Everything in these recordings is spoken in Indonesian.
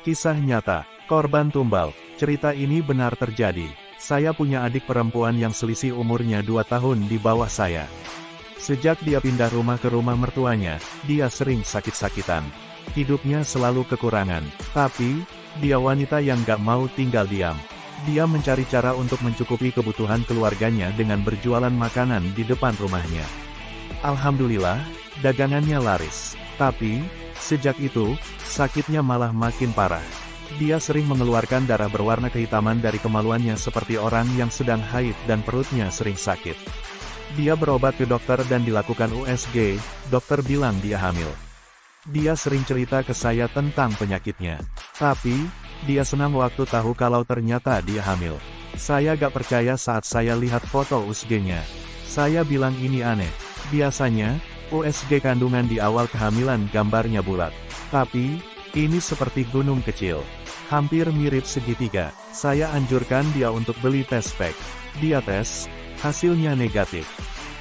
Kisah nyata, korban tumbal. Cerita ini benar terjadi. Saya punya adik perempuan yang selisih umurnya 2 tahun di bawah saya. Sejak dia pindah rumah ke rumah mertuanya, dia sering sakit-sakitan. Hidupnya selalu kekurangan. Tapi, dia wanita yang gak mau tinggal diam. Dia mencari cara untuk mencukupi kebutuhan keluarganya dengan berjualan makanan di depan rumahnya. Alhamdulillah, dagangannya laris. Tapi, sejak itu, sakitnya malah makin parah. Dia sering mengeluarkan darah berwarna kehitaman dari kemaluannya seperti orang yang sedang haid dan perutnya sering sakit. Dia berobat ke dokter dan dilakukan USG, dokter bilang dia hamil. Dia sering cerita ke saya tentang penyakitnya. Tapi, dia senang waktu tahu kalau ternyata dia hamil. Saya gak percaya saat saya lihat foto USG-nya. Saya bilang ini aneh. Biasanya, USG kandungan di awal kehamilan gambarnya bulat. Tapi, ini seperti gunung kecil. Hampir mirip segitiga. Saya anjurkan dia untuk beli tes pack. Dia tes, hasilnya negatif.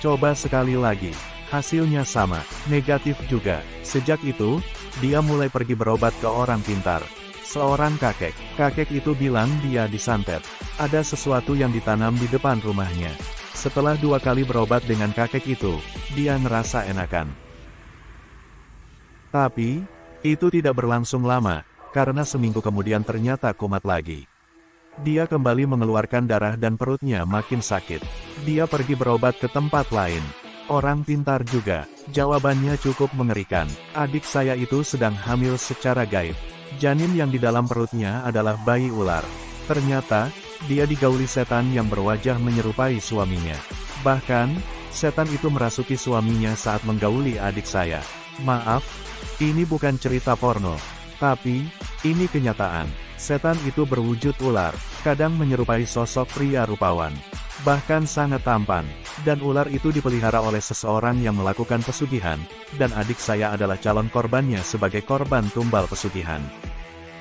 Coba sekali lagi. Hasilnya sama, negatif juga. Sejak itu, dia mulai pergi berobat ke orang pintar. Seorang kakek. Kakek itu bilang dia disantet. Ada sesuatu yang ditanam di depan rumahnya. Setelah 2 kali berobat dengan kakek itu, dia ngerasa enakan. Tapi, itu tidak berlangsung lama, karena seminggu kemudian ternyata kumat lagi. Dia kembali mengeluarkan darah dan perutnya makin sakit. Dia pergi berobat ke tempat lain. Orang pintar juga. Jawabannya cukup mengerikan. Adik saya itu sedang hamil secara gaib. Janin yang di dalam perutnya adalah bayi ular. Ternyata, dia digauli setan yang berwajah menyerupai suaminya. Bahkan, setan itu merasuki suaminya saat menggauli adik saya. Maaf, ini bukan cerita porno. Tapi, ini kenyataan. Setan itu berwujud ular, kadang menyerupai sosok pria rupawan. Bahkan sangat tampan. Dan ular itu dipelihara oleh seseorang yang melakukan pesugihan, dan adik saya adalah calon korbannya sebagai korban tumbal pesugihan.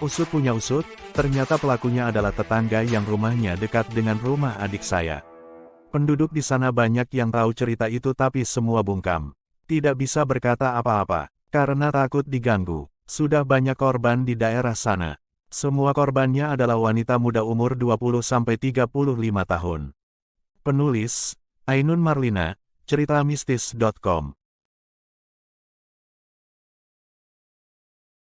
Usut punya usut, ternyata pelakunya adalah tetangga yang rumahnya dekat dengan rumah adik saya. Penduduk di sana banyak yang tahu cerita itu tapi semua bungkam. Tidak bisa berkata apa-apa, karena takut diganggu. Sudah banyak korban di daerah sana. Semua korbannya adalah wanita muda umur 20-35 tahun. Penulis, Ainun Marlina, ceritamistis.com